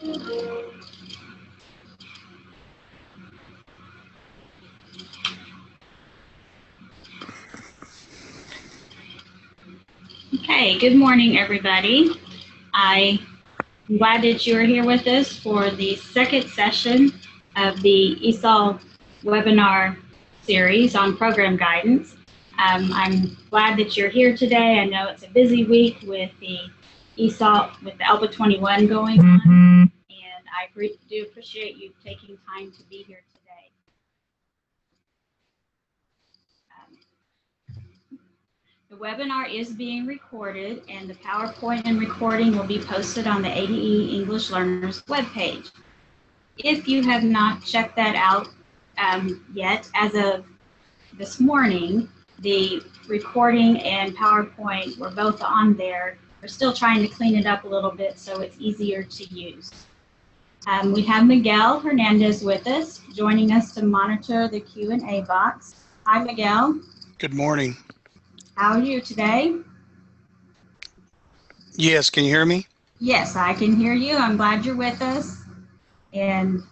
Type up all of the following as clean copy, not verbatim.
Okay, good morning, everybody. I'm glad that you're here with us for the second session of the ESOL webinar series on program guidance. I'm glad that you're here today. I know it's a busy week with the ESOL, with the ALPA 21 going on, and I do appreciate you taking time to be here today. The webinar is being recorded, and the PowerPoint and recording will be posted on the ADE English Learners webpage. If you have not checked that out yet, as of this morning, the recording and PowerPoint were both on there. We're still trying to clean it up a little bit so it's easier to use. We have Miguel Hernandez with us, joining us to monitor the Q&A box. Hi, Miguel. Good morning. How are you today? Yes, can you hear me? Yes, I can hear you. I'm glad you're with us. And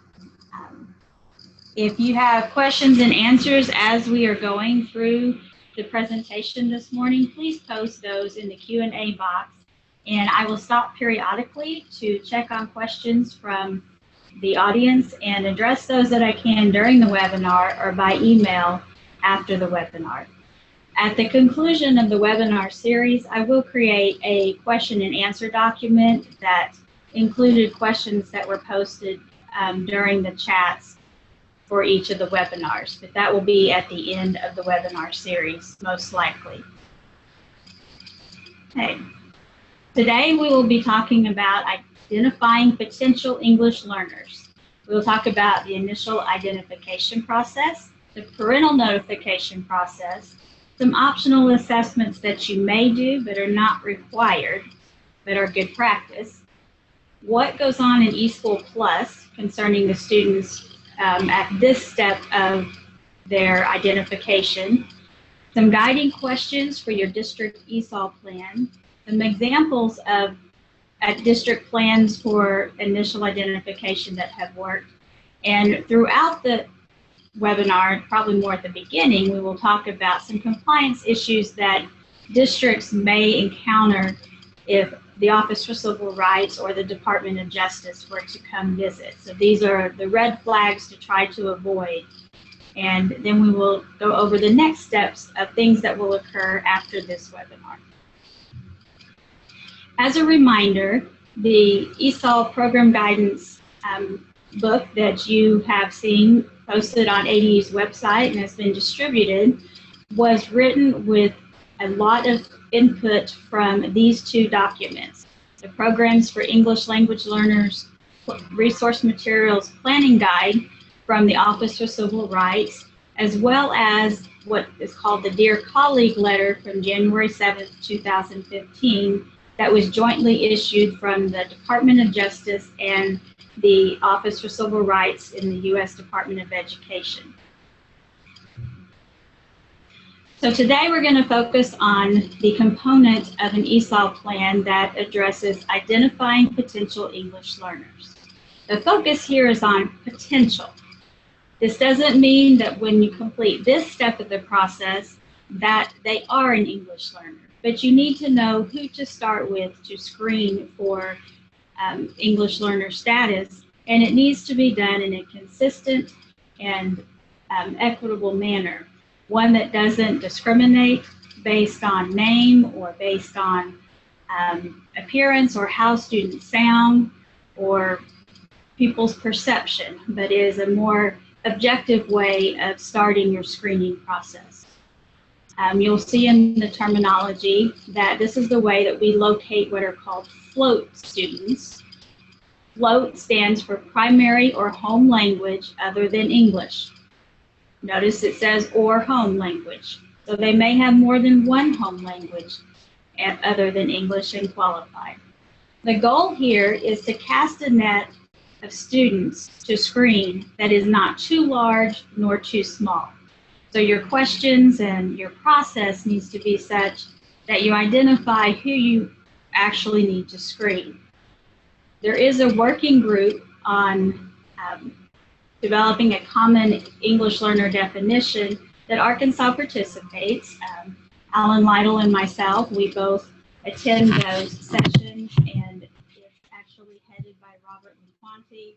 if you have questions and answers as we are going through the presentation this morning, please post those in the Q&A box. And I will stop periodically to check on questions from the audience and address those that I can during the webinar or by email after the webinar. At the conclusion of the webinar series, I will create a question and answer document that included questions that were posted during the chats for each of the webinars, but that will be at the end of the webinar series, most likely. Okay. Today we will be talking about identifying potential English learners. We will talk about the initial identification process, the parental notification process, some optional assessments that you may do but are not required, but are good practice, what goes on in eSchool Plus concerning the students at this step of their identification, some guiding questions for your district ESOL plan, some examples of district plans for initial identification that have worked, and throughout the webinar, probably more at the beginning, we will talk about some compliance issues that districts may encounter if the Office for Civil Rights or the Department of Justice were to come visit. So these are the red flags to try to avoid. And then we will go over the next steps of things that will occur after this webinar. As a reminder, the ESOL program guidance book that you have seen posted on ADE's website and has been distributed was written with a lot of input from these two documents. The Programs for English Language Learners Resource Materials Planning Guide from the Office for Civil Rights, as well as what is called the Dear Colleague letter from January 7th, 2015, that was jointly issued from the Department of Justice and the Office for Civil Rights in the U.S. Department of Education. So today we're going to focus on the component of an ESOL plan that addresses identifying potential English learners. The focus here is on potential. This doesn't mean that when you complete this step of the process that they are an English learner, but you need to know who to start with to screen for English learner status, and it needs to be done in a consistent and equitable manner, one that doesn't discriminate based on name or based on appearance or how students sound or people's perception, but is a more objective way of starting your screening process. You'll see in the terminology that this is the way that we locate what are called float students. Float stands for primary or home language other than English. Notice it says or home language. So they may have more than one home language other than English and qualify. The goal here is to cast a net of students to screen that is not too large nor too small. So your questions and your process needs to be such that you identify who you actually need to screen. There is a working group on developing a common English learner definition that Arkansas participates. Alan Lytle and myself, we both attend those sessions, and it's actually headed by Robert Laquanti,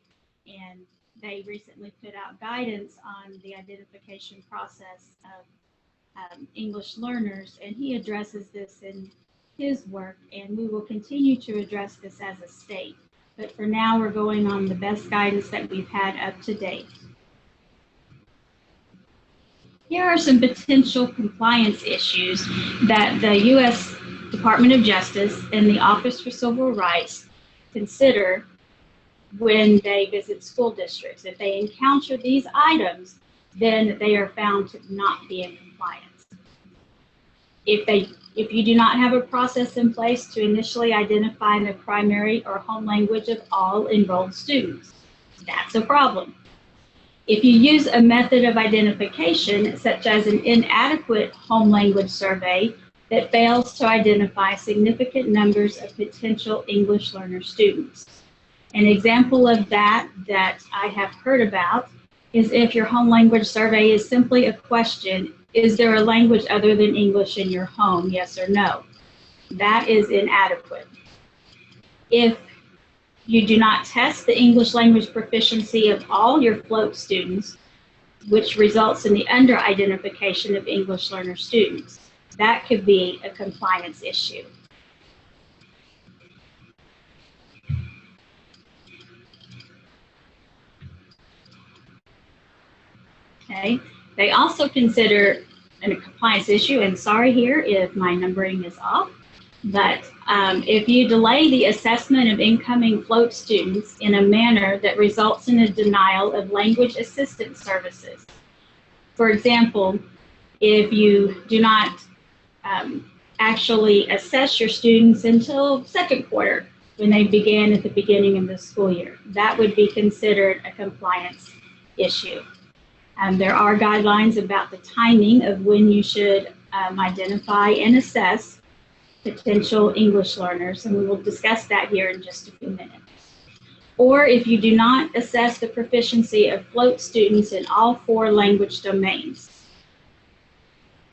and they recently put out guidance on the identification process of English learners, and he addresses this in his work, and we will continue to address this as a state. But for now, we're going on the best guidance that we've had up to date. Here are some potential compliance issues that the U.S. Department of Justice and the Office for Civil Rights consider when they visit school districts. If they encounter these items, then they are found to not be in compliance. If you do not have a process in place to initially identify the primary or home language of all enrolled students, that's a problem. If you use a method of identification, such as an inadequate home language survey that fails to identify significant numbers of potential English learner students. An example of that I have heard about is if your home language survey is simply a question, is there a language other than English in your home, yes or no? That is inadequate. If you do not test the English language proficiency of all your float students, which results in the under-identification of English learner students, that could be a compliance issue. Okay. They also consider a compliance issue, and sorry here if my numbering is off, but if you delay the assessment of incoming float students in a manner that results in a denial of language assistance services. For example, if you do not actually assess your students until second quarter, when they began at the beginning of the school year, that would be considered a compliance issue. There are guidelines about the timing of when you should identify and assess potential English learners, and we will discuss that here in just a few minutes. Or if you do not assess the proficiency of float students in all 4 language domains.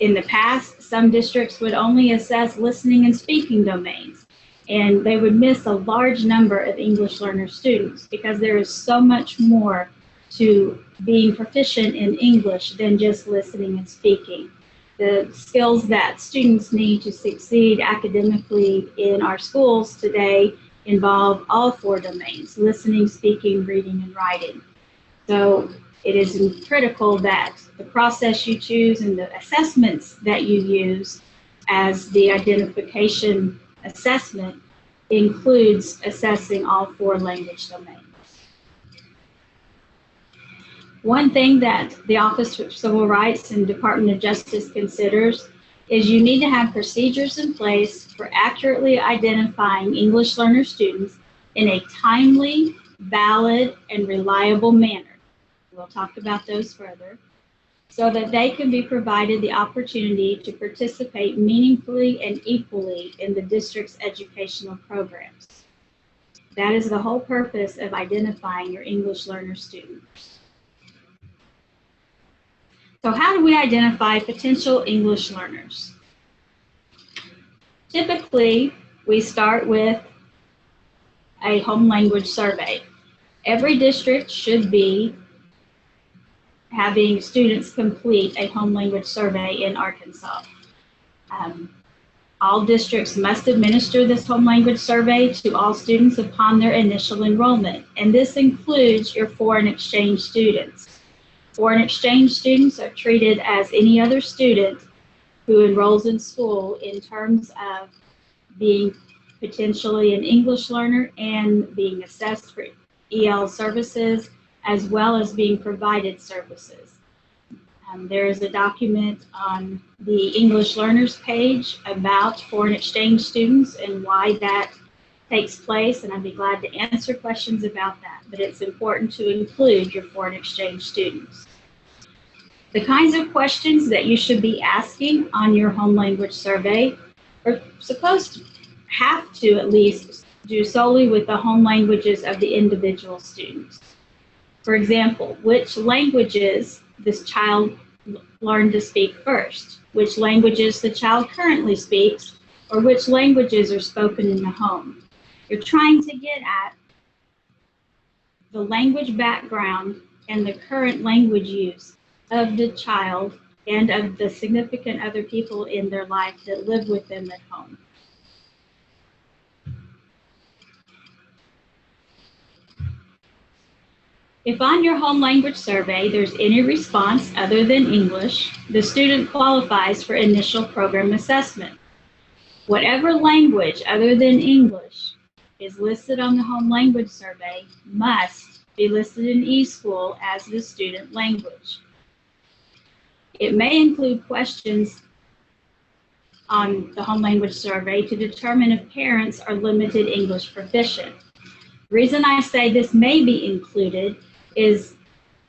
In the past, some districts would only assess listening and speaking domains, and they would miss a large number of English learner students because there is so much more to being proficient in English than just listening and speaking. The skills that students need to succeed academically in our schools today involve all 4 domains: listening, speaking, reading, and writing. So it is critical that the process you choose and the assessments that you use as the identification assessment includes assessing all 4 language domains. One thing that the Office for Civil Rights and Department of Justice considers is you need to have procedures in place for accurately identifying English learner students in a timely, valid, and reliable manner. We'll talk about those further, so that they can be provided the opportunity to participate meaningfully and equally in the district's educational programs. That is the whole purpose of identifying your English learner students. So how do we identify potential English learners? Typically, we start with a home language survey. Every district should be having students complete a home language survey in Arkansas. All districts must administer this home language survey to all students upon their initial enrollment, and this includes your foreign exchange students. Foreign exchange students are treated as any other student who enrolls in school in terms of being potentially an English learner and being assessed for EL services, as well as being provided services. There is a document on the English learners page about foreign exchange students and why that takes place, and I'd be glad to answer questions about that, but it's important to include your foreign exchange students. The kinds of questions that you should be asking on your home language survey are supposed to have to at least do solely with the home languages of the individual students. For example, which languages this child learned to speak first, which languages the child currently speaks, or which languages are spoken in the home. You're trying to get at the language background and the current language use of the child and of the significant other people in their life that live with them at home. If on your home language survey there's any response other than English, the student qualifies for initial program assessment. Whatever language other than English is listed on the home language survey must be listed in eSchool as the student language. It may include questions on the home language survey to determine if parents are limited English proficient. The reason I say this may be included is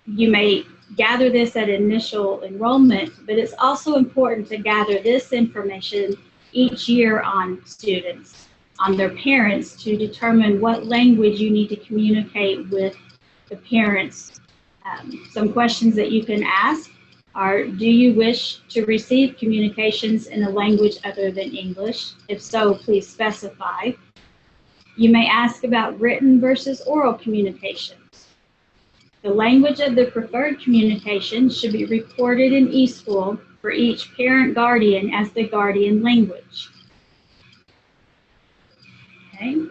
you may gather this at initial enrollment, but it's also important to gather this information each year on students, on their parents, to determine what language you need to communicate with the parents. Some questions that you can ask are, do you wish to receive communications in a language other than English? If so, please specify. You may ask about written versus oral communications. The language of the preferred communication should be recorded in eSchool for each parent guardian as the guardian language. Okay.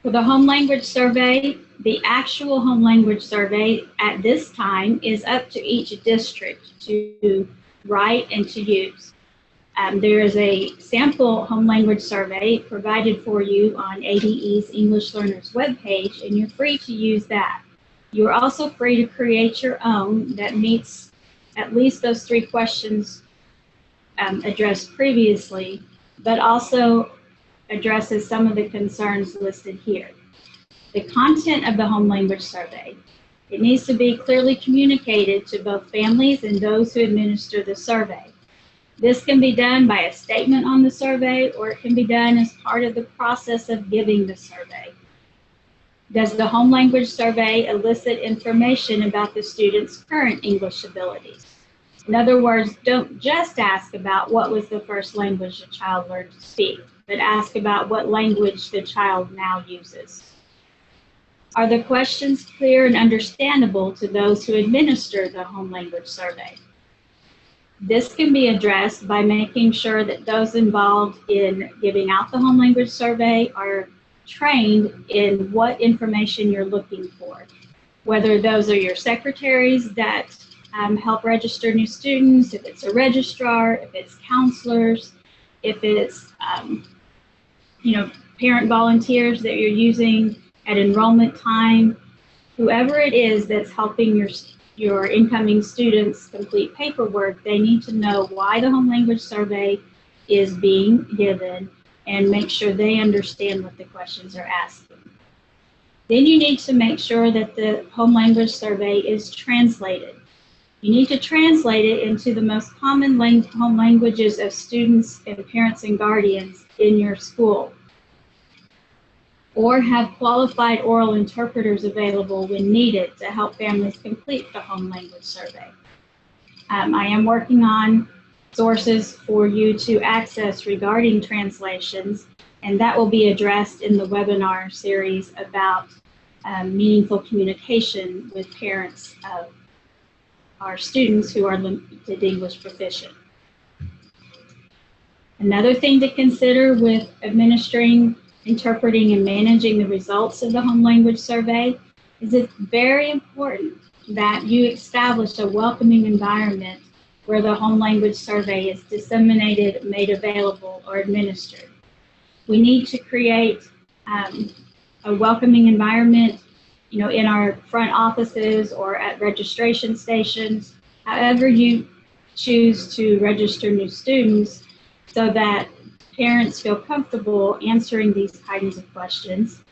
For the home language survey, the actual home language survey at this time is up to each district to write and to use. There is a sample home language survey provided for you on ADE's English Learners webpage, and you're free to use that. You're also free to create your own that meets at least those 3 questions addressed previously, but also addresses some of the concerns listed here. The content of the home language survey, it needs to be clearly communicated to both families and those who administer the survey. This can be done by a statement on the survey, or it can be done as part of the process of giving the survey. Does the home language survey elicit information about the student's current English abilities? In other words, don't just ask about what was the first language the child learned to speak, but ask about what language the child now uses. Are the questions clear and understandable to those who administer the home language survey? This can be addressed by making sure that those involved in giving out the home language survey are trained in what information you're looking for, whether those are your secretaries that help register new students, if it's a registrar, if it's counselors, if it's parent volunteers that you're using at enrollment time, whoever it is that's helping your incoming students complete paperwork, they need to know why the home language survey is being given and make sure they understand what the questions are asking. Then you need to make sure that the home language survey is translated. You need to translate it into the most common home languages of students and parents and guardians in your school, or have qualified oral interpreters available when needed to help families complete the home language survey. I am working on sources for you to access regarding translations, and that will be addressed in the webinar series about meaningful communication with parents of our students who are limited English proficient. Another thing to consider with administering, interpreting, and managing the results of the home language survey is it's very important that you establish a welcoming environment where the home language survey is disseminated, made available, or administered. We need to create a welcoming environment, in our front offices or at registration stations, however you choose to register new students, so that parents feel comfortable answering these kinds of questions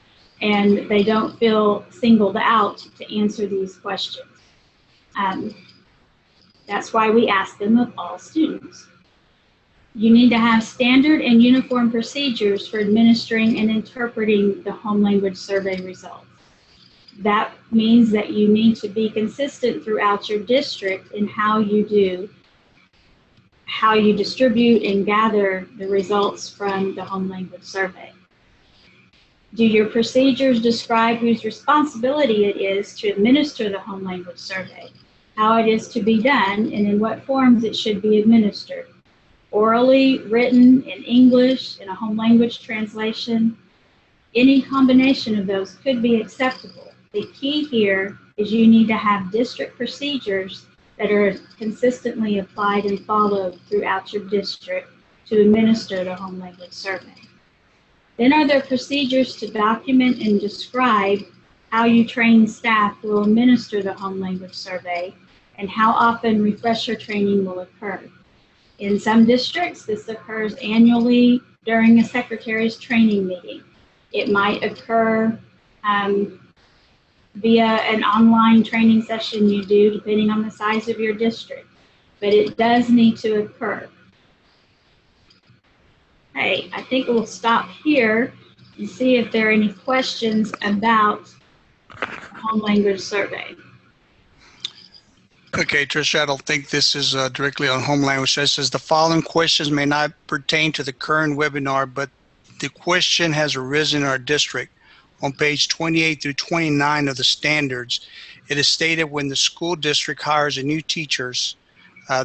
and they don't feel singled out to answer these questions. That's why we ask them of all students. You need to have standard and uniform procedures for administering and interpreting the home language survey results. That means that you need to be consistent throughout your district in how you distribute and gather the results from the home language survey. Do your procedures describe whose responsibility it is to administer the home language survey, how it is to be done, and in what forms it should be administered? Orally, written, in English, in a home language translation? Any combination of those could be acceptable. The key here is you need to have district procedures that are consistently applied and followed throughout your district to administer the home language survey. Then are there procedures to document and describe how you train staff will administer the home language survey and how often refresher training will occur. In some districts, this occurs annually during a secretary's training meeting. It might occur via an online training session you do, depending on the size of your district, but it does need to occur. Okay, I think we'll stop here and see if there are any questions about the home language survey. Okay, Tricia, I don't think this is directly on home language. So it says the following questions may not pertain to the current webinar, but the question has arisen in our district. On page 28 through 29 of the standards, it is stated when the school district hires a new teachers,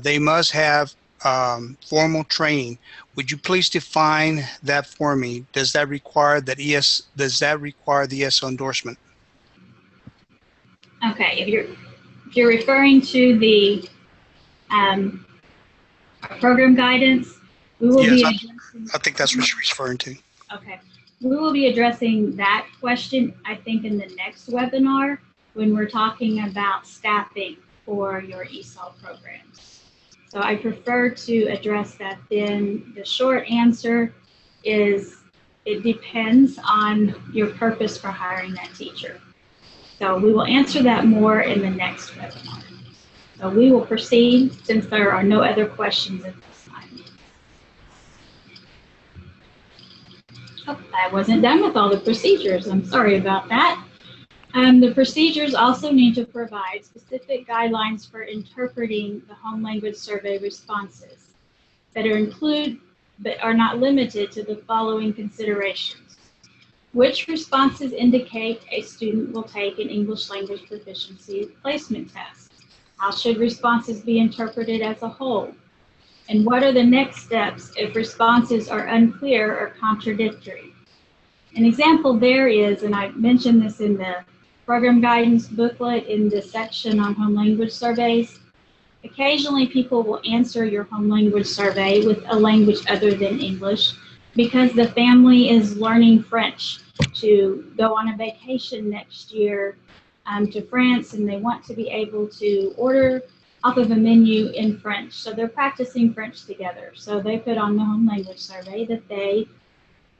they must have formal training. Would you please define that for me? Does that require the ESOL endorsement? Okay, if you're referring to the program guidance, we will be addressing. I think that's what she's referring to. Okay, we will be addressing that question, I think, in the next webinar when we're talking about staffing for your ESOL programs. So I prefer to address that then. The short answer is it depends on your purpose for hiring that teacher. So we will answer that more in the next webinar. So we will proceed since there are no other questions at this time. Oh, I wasn't done with all the procedures. I'm sorry about that. The procedures also need to provide specific guidelines for interpreting the home language survey responses that are not limited to the following considerations. Which responses indicate a student will take an English language proficiency placement test? How should responses be interpreted as a whole? And what are the next steps if responses are unclear or contradictory? An example there is, and I mentioned this in the program guidance booklet in the section on home language surveys, occasionally people will answer your home language survey with a language other than English because the family is learning French to go on a vacation next year to France, and they want to be able to order off of a menu in French. So they're practicing French together. So they put on the home language survey that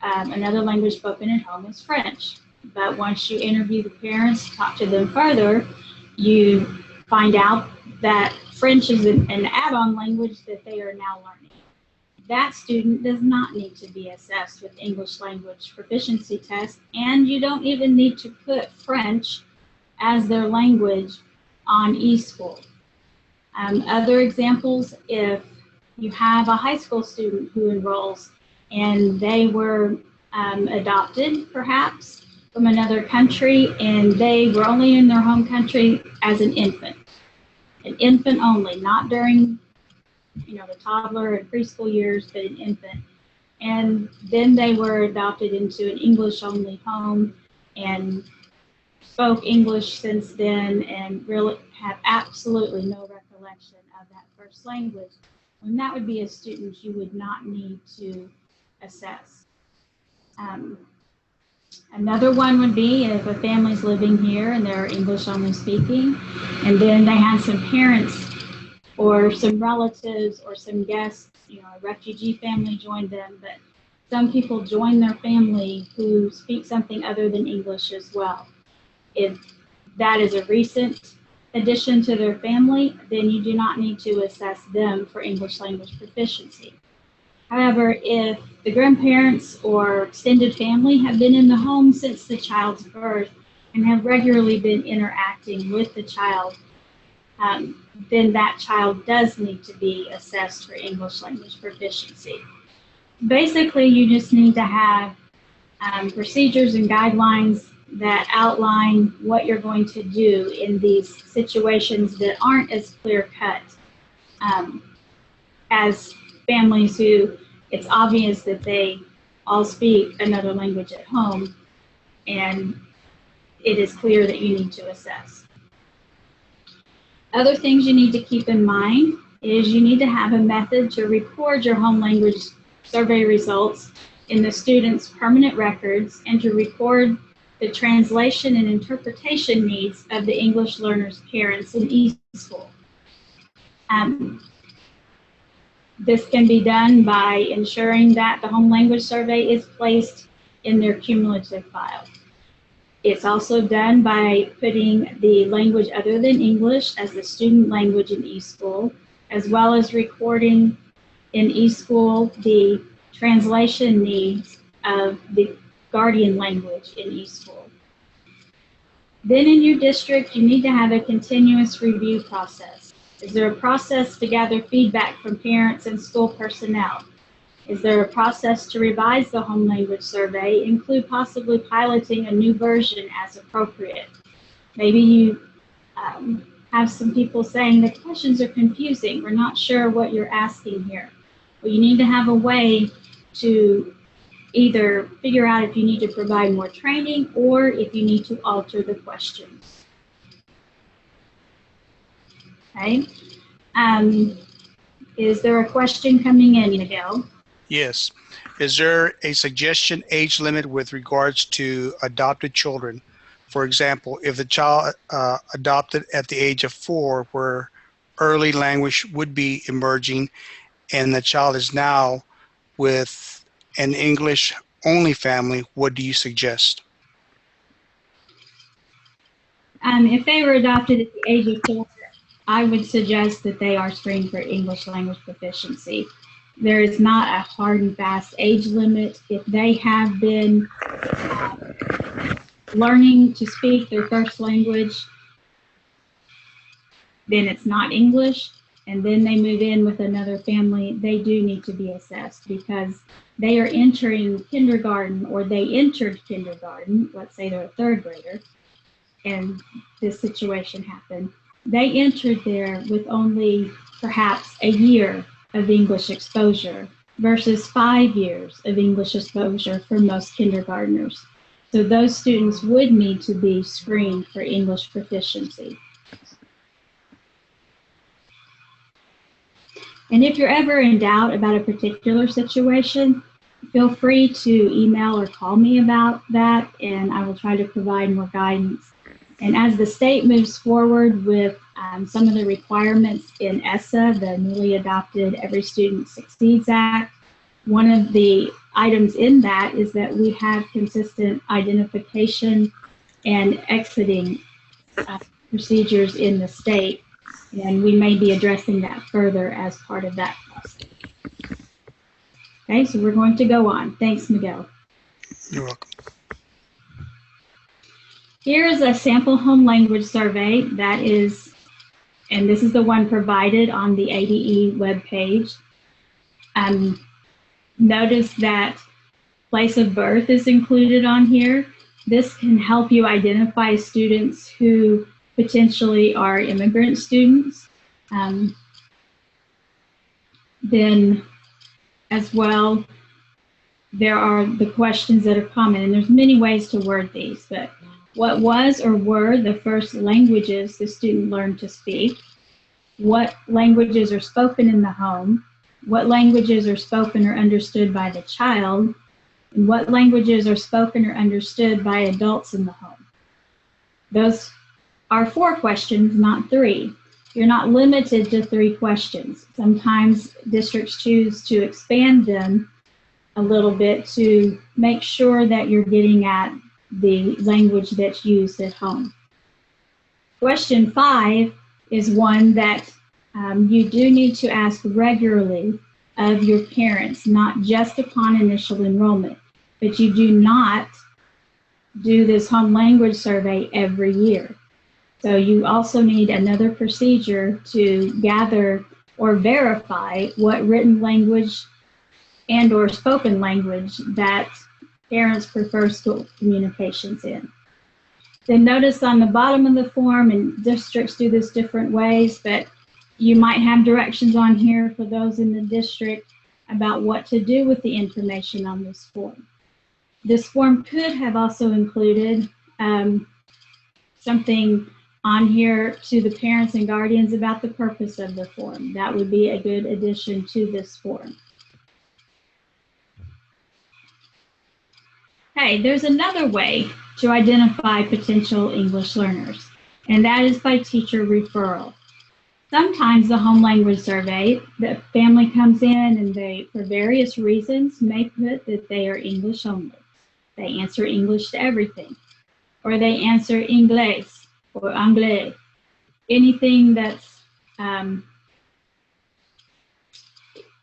another language spoken at home is French. But once you interview the parents, talk to them further, you find out that French is an add-on language that they are now learning. That student does not need to be assessed with English language proficiency test, and you don't even need to put French as their language on eSchool. Other examples, if you have a high school student who enrolls and they were adopted perhaps from another country and they were only in their home country as an infant only, not during the toddler and preschool years, but an infant. And then they were adopted into an English-only home and spoke English since then and really have absolutely no recollection of that first language. And that would be a student you would not need to assess. Another one would be if a family's living here and they're English only speaking, and then they have some parents or some relatives or some guests, a refugee family joined them, but some people join their family who speak something other than English as well. If that is a recent addition to their family, then you do not need to assess them for English language proficiency. However, if the grandparents or extended family have been in the home since the child's birth and have regularly been interacting with the child, then that child does need to be assessed for English language proficiency. Basically, you just need to have procedures and guidelines that outline what you're going to do in these situations that aren't as clear-cut as families who it's obvious that they all speak another language at home, and it is clear that you need to assess. Other things you need to keep in mind is you need to have a method to record your home language survey results in the student's permanent records and to record the translation and interpretation needs of the English learners' parents in ESOL. This can be done by ensuring that the home language survey is placed in their cumulative file. It's also done by putting the language other than English as the student language in ESOL, as well as recording in ESOL the translation needs of the guardian language in ESOL. Then in your district, you need to have a continuous review process. Is there a process to gather feedback from parents and school personnel? Is there a process to revise the home language survey, include possibly piloting a new version as appropriate? Maybe you have some people saying the questions are confusing. We're not sure what you're asking here. Well, you need to have a way to either figure out if you need to provide more training or if you need to alter the questions. Okay. Is there a question coming in, Miguel? Yes. Is there a suggestion age limit with regards to adopted children? For example, if the child adopted at the age of 4, where early language would be emerging, and the child is now with an English-only family, what do you suggest? If they were adopted at the age of 4, I would suggest that they are screened for English language proficiency. There is not a hard and fast age limit. If they have been learning to speak their first language, then it's not English, and then they move in with another family, they do need to be assessed because they are entering kindergarten, or they entered kindergarten, let's say they're a 3rd grader, and this situation happened. They entered there with only perhaps a year of English exposure versus 5 years of English exposure for most kindergartners. So those students would need to be screened for English proficiency. And if you're ever in doubt about a particular situation, feel free to email or call me about that, and I will try to provide more guidance. And as the state moves forward with some of the requirements in ESSA, the newly adopted Every Student Succeeds Act, one of the items in that is that we have consistent identification and exiting procedures in the state, and we may be addressing that further as part of that process. Okay, so we're going to go on. Thanks, Miguel. You're welcome. Here is a sample home language survey that is, and this is the one provided on the ADE webpage. Notice that place of birth is included on here. This can help you identify students who potentially are immigrant students. Then as well, there are the questions that are common, and there's many ways to word these, but what was or were the first languages the student learned to speak? What languages are spoken in the home? What languages are spoken or understood by the child? And what languages are spoken or understood by adults in the home? Those are 4 questions, not 3. You're not limited to 3 questions. Sometimes districts choose to expand them a little bit to make sure that you're getting at the language that's used at home. Question 5 is one that you do need to ask regularly of your parents, not just upon initial enrollment, but you do not do this home language survey every year. So you also need another procedure to gather or verify what written language and or spoken language that parents prefer school communications in. Then notice on the bottom of the form, and districts do this different ways, but you might have directions on here for those in the district about what to do with the information on this form. This form could have also included something on here to the parents and guardians about the purpose of the form. That would be a good addition to this form. Hey, there's another way to identify potential English learners, and that is by teacher referral. Sometimes the home language survey, the family comes in and they, for various reasons, may put that they are English only. They answer English to everything, or they answer Inglés or Anglais. Anything that's,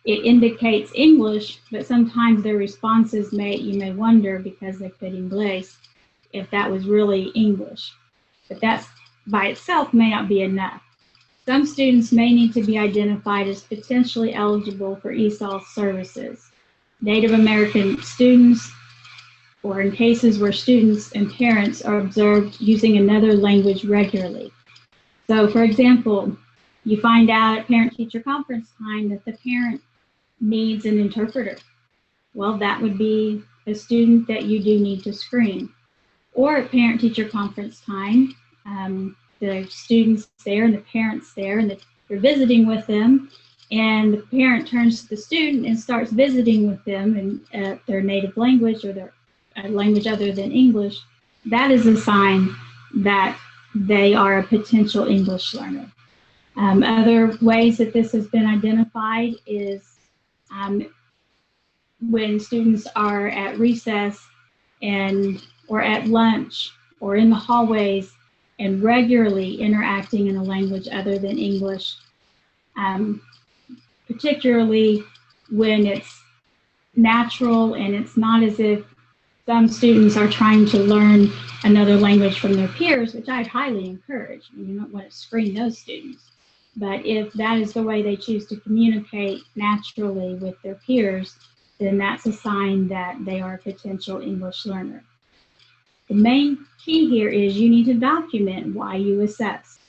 it indicates English, but sometimes their responses you may wonder because they put Inglés, if that was really English. But that by itself may not be enough. Some students may need to be identified as potentially eligible for ESOL services. Native American students, or in cases where students and parents are observed using another language regularly. So for example, you find out at parent-teacher conference time that the parent needs an interpreter. Well, that would be a student that you do need to screen. Or at parent-teacher conference time, the students there and the parents there, and you're visiting with them, and the parent turns to the student and starts visiting with them in their native language or their language other than English. That is a sign that they are a potential English learner. Other ways that this has been identified is when students are at recess or at lunch or in the hallways and regularly interacting in a language other than English, particularly when it's natural and it's not as if some students are trying to learn another language from their peers, which I'd highly encourage. You don't want to screen those students. But if that is the way they choose to communicate naturally with their peers, then that's a sign that they are a potential English learner. The main key here is you need to document why you assess.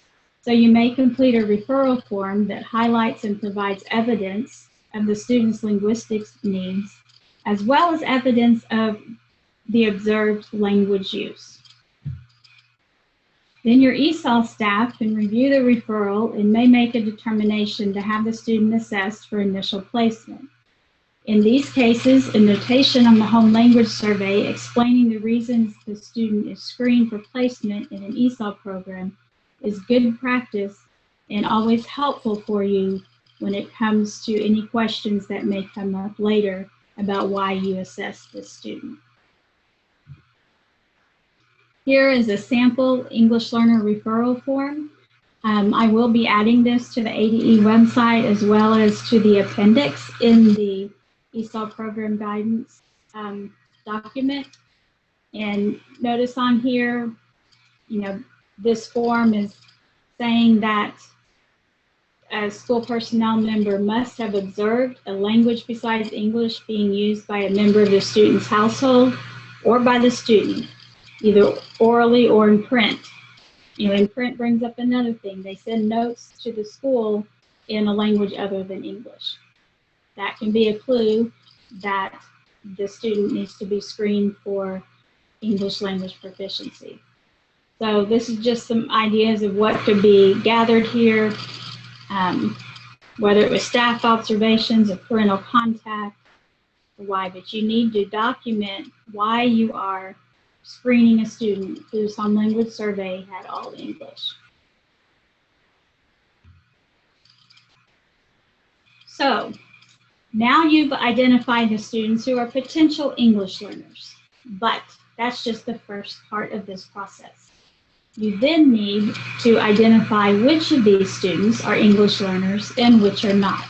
So you may complete a referral form that highlights and provides evidence of the student's linguistic needs, as well as evidence of the observed language use. Then your ESOL staff can review the referral and may make a determination to have the student assessed for initial placement. In these cases, a notation on the home language survey explaining the reasons the student is screened for placement in an ESOL program is good practice and always helpful for you when it comes to any questions that may come up later about why you assess this student. Here is a sample English learner referral form. I will be adding this to the ADE website as well as to the appendix in the ESOL program guidance document. And notice on here, this form is saying that a school personnel member must have observed a language besides English being used by a member of the student's household or by the student, either orally or in print. In print brings up another thing. They send notes to the school in a language other than English. That can be a clue that the student needs to be screened for English language proficiency. So this is just some ideas of what could be gathered here, whether it was staff observations or parental contact, or why, but you need to document why you are screening a student whose home language survey had all English. So now you've identified the students who are potential English learners, but that's just the first part of this process. You then need to identify which of these students are English learners and which are not.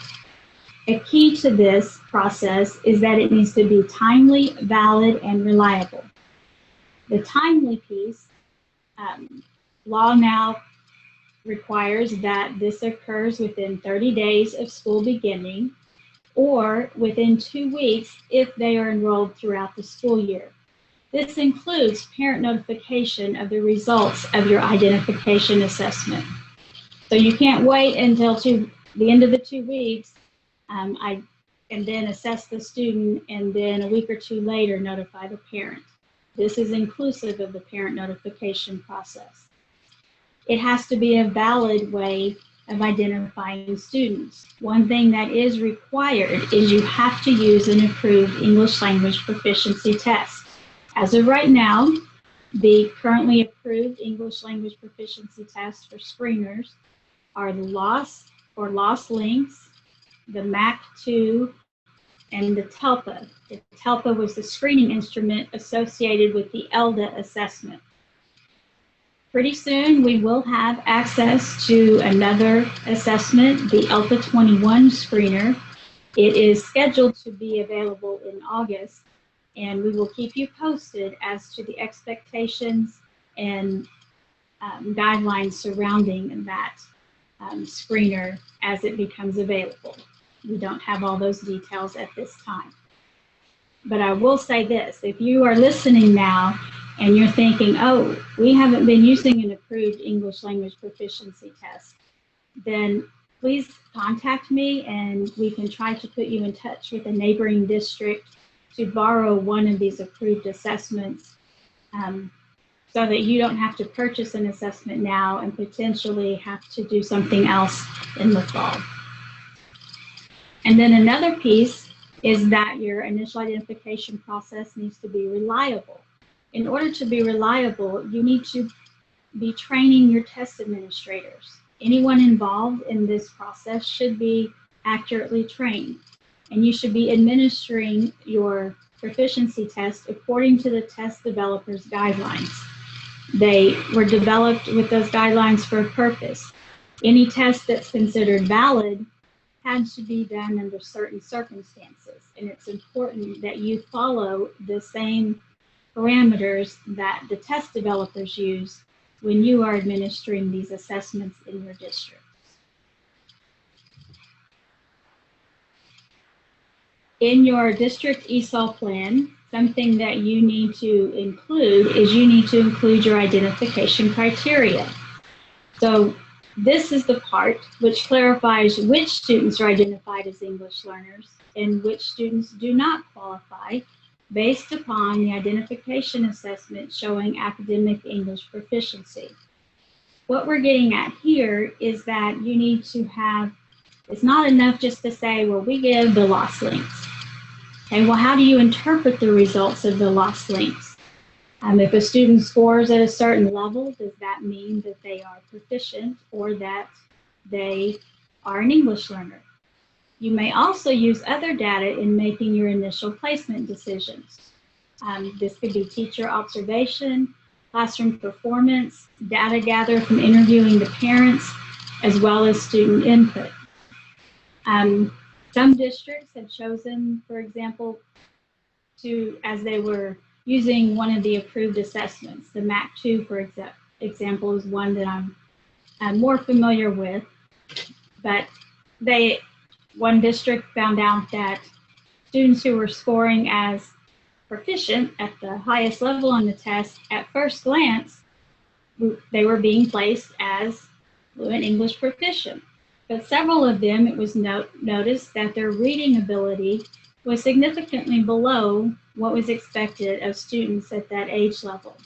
A key to this process is that it needs to be timely, valid, and reliable. The timely piece, law now requires that this occurs within 30 days of school beginning or within 2 weeks if they are enrolled throughout the school year. This includes parent notification of the results of your identification assessment. So you can't wait until the end of the 2 weeks and then assess the student and then a week or two later notify the parent. This is inclusive of the parent notification process. It has to be a valid way of identifying students. One thing that is required is you have to use an approved English language proficiency test. As of right now, the currently approved English language proficiency tests for screeners are the LOS or loss links, the MAC2, and the TELPA. The TELPA was the screening instrument associated with the ELDA assessment. Pretty soon we will have access to another assessment, the ELPA 21 screener. It is scheduled to be available in August, and we will keep you posted as to the expectations and guidelines surrounding that screener as it becomes available. We don't have all those details at this time. But I will say this, if you are listening now and you're thinking, oh, we haven't been using an approved English language proficiency test, then please contact me and we can try to put you in touch with a neighboring district to borrow one of these approved assessments so that you don't have to purchase an assessment now and potentially have to do something else in the fall. And then another piece is that your initial identification process needs to be reliable. In order to be reliable, you need to be training your test administrators. Anyone involved in this process should be accurately trained, and you should be administering your proficiency test according to the test developers' guidelines. They were developed with those guidelines for a purpose. Any test that's considered valid had to be done under certain circumstances, and it's important that you follow the same parameters that the test developers use when you are administering these assessments in your district. In your district ESOL plan, something that you need to include is you need to include your identification criteria. So this is the part which clarifies which students are identified as English learners and which students do not qualify based upon the identification assessment showing academic English proficiency. What we're getting at here is that you need to have, it's not enough just to say, well, we give the loss links. Okay, well, how do you interpret the results of the loss links? If a student scores at a certain level, does that mean that they are proficient or that they are an English learner? You may also use other data in making your initial placement decisions. This could be teacher observation, classroom performance, data gathered from interviewing the parents, as well as student input. Some districts have chosen, for example, as they were using one of the approved assessments, the MAC2, for example, is one that I'm more familiar with, but one district found out that students who were scoring as proficient at the highest level on the test, at first glance, they were being placed as fluent English proficient. But several of them, it was noticed that their reading ability was significantly below what was expected of students at that age level.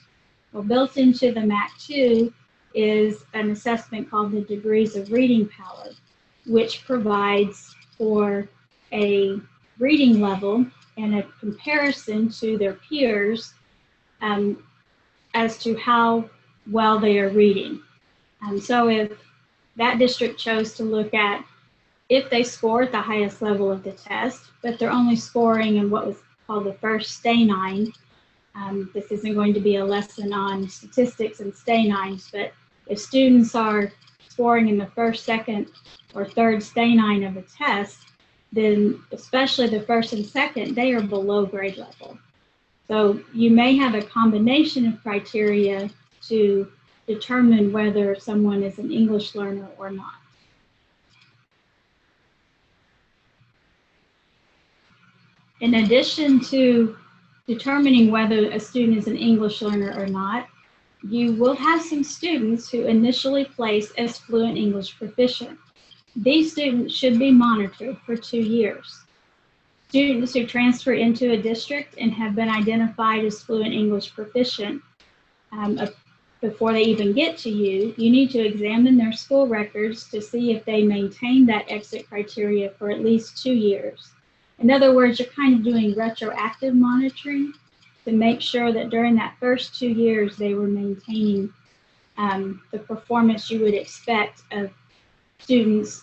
Well, built into the MAC2 is an assessment called the Degrees of Reading Power, which provides for a reading level and a comparison to their peers as to how well they are reading. So if that district chose to look at if they score at the highest level of the test, but they're only scoring in what was called the first stay 9, This isn't going to be a lesson on statistics and stay nines, but if students are scoring in the first, second, or third stay nine of a test, then especially the first and second, they are below grade level. So you may have a combination of criteria to determine whether someone is an English learner or not. In addition to determining whether a student is an English learner or not, you will have some students who initially place as fluent English proficient. These students should be monitored for 2 years. Students who transfer into a district and have been identified as fluent English proficient before they even get to you, you need to examine their school records to see if they maintain that exit criteria for at least 2 years. In other words, you're kind of doing retroactive monitoring to make sure that during that first 2 years they were maintaining the performance you would expect of students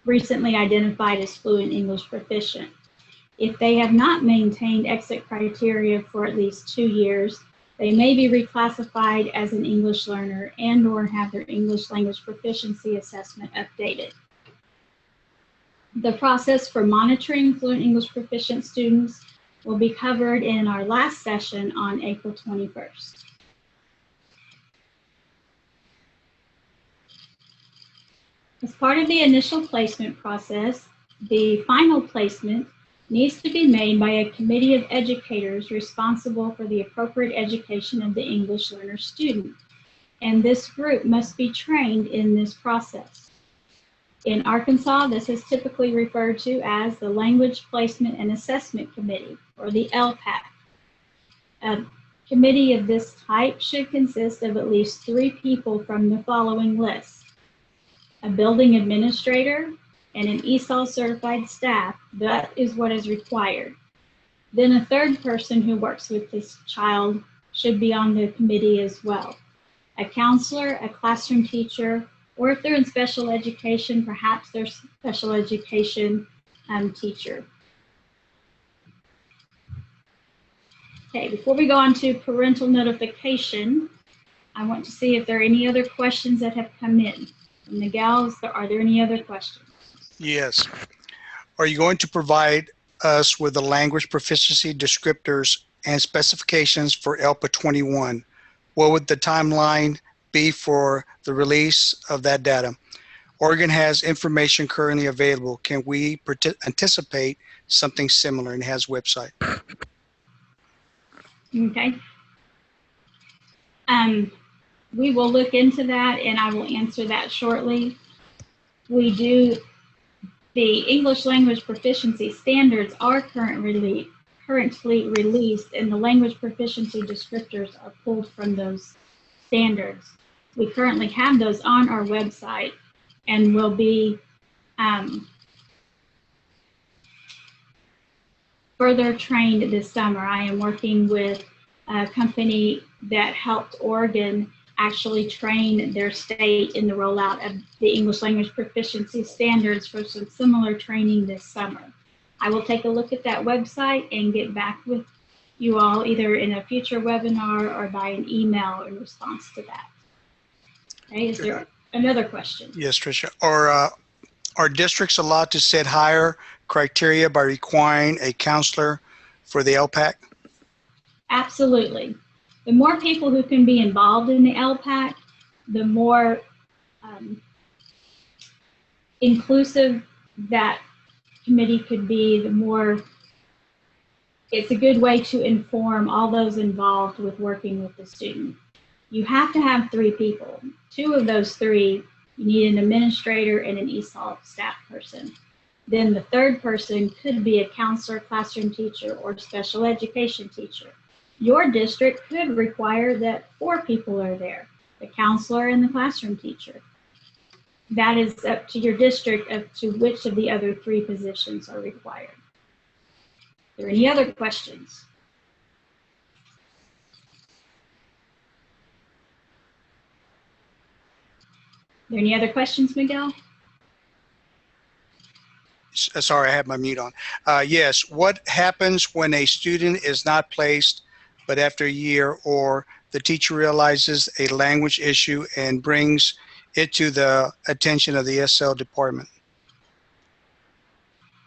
recently identified as fluent English proficient. If they have not maintained exit criteria for at least 2 years, they may be reclassified as an English learner and/or have their English language proficiency assessment updated. The process for monitoring fluent English proficient students will be covered in our last session on April 21st. As part of the initial placement process, the final placement needs to be made by a committee of educators responsible for the appropriate education of the English learner student, and this group must be trained in this process. In Arkansas, this is typically referred to as the Language Placement and Assessment Committee, or the LPAC. A committee of this type should consist of at least 3 people from the following list: a building administrator and an ESOL certified staff. That is what is required. Then a third person who works with this child should be on the committee as well: a counselor, a classroom teacher, or if they're in special education, perhaps their special education teacher. Okay, before we go on to parental notification, I want to see if there are any other questions that have come in. Miguel, are there any other questions? Yes. Are you going to provide us with the language proficiency descriptors and specifications for ELPA 21? What would the timeline be for the release of that data? Oregon has information currently available. Can we anticipate something similar, and has website? Okay. We will look into that, and I will answer that shortly. The English language proficiency standards are currently released, and the language proficiency descriptors are pulled from those standards. We currently have those on our website and will be further trained this summer. I am working with a company that helped Oregon actually train their state in the rollout of the English language proficiency standards for some similar training this summer. I will take a look at that website and get back with you all either in a future webinar or by an email in response to that. Okay, is there another question? Yes, Tricia. Are districts allowed to set higher criteria by requiring a counselor for the LPAC? Absolutely. The more people who can be involved in the LPAC, the more inclusive that committee could be, the more it's a good way to inform all those involved with working with the student. You have to have 3 people. 2 of those 3, you need an administrator and an ESOL staff person. Then the third person could be a counselor, classroom teacher, or special education teacher. Your district could require that 4 people are there, the counselor and the classroom teacher. That is up to your district as to which of the other 3 positions are required. Are there any other questions? Are there any other questions, Miguel? Sorry, I had my mute on. Yes, what happens when a student is not placed, but after a year, or the teacher realizes a language issue and brings it to the attention of the ESL department?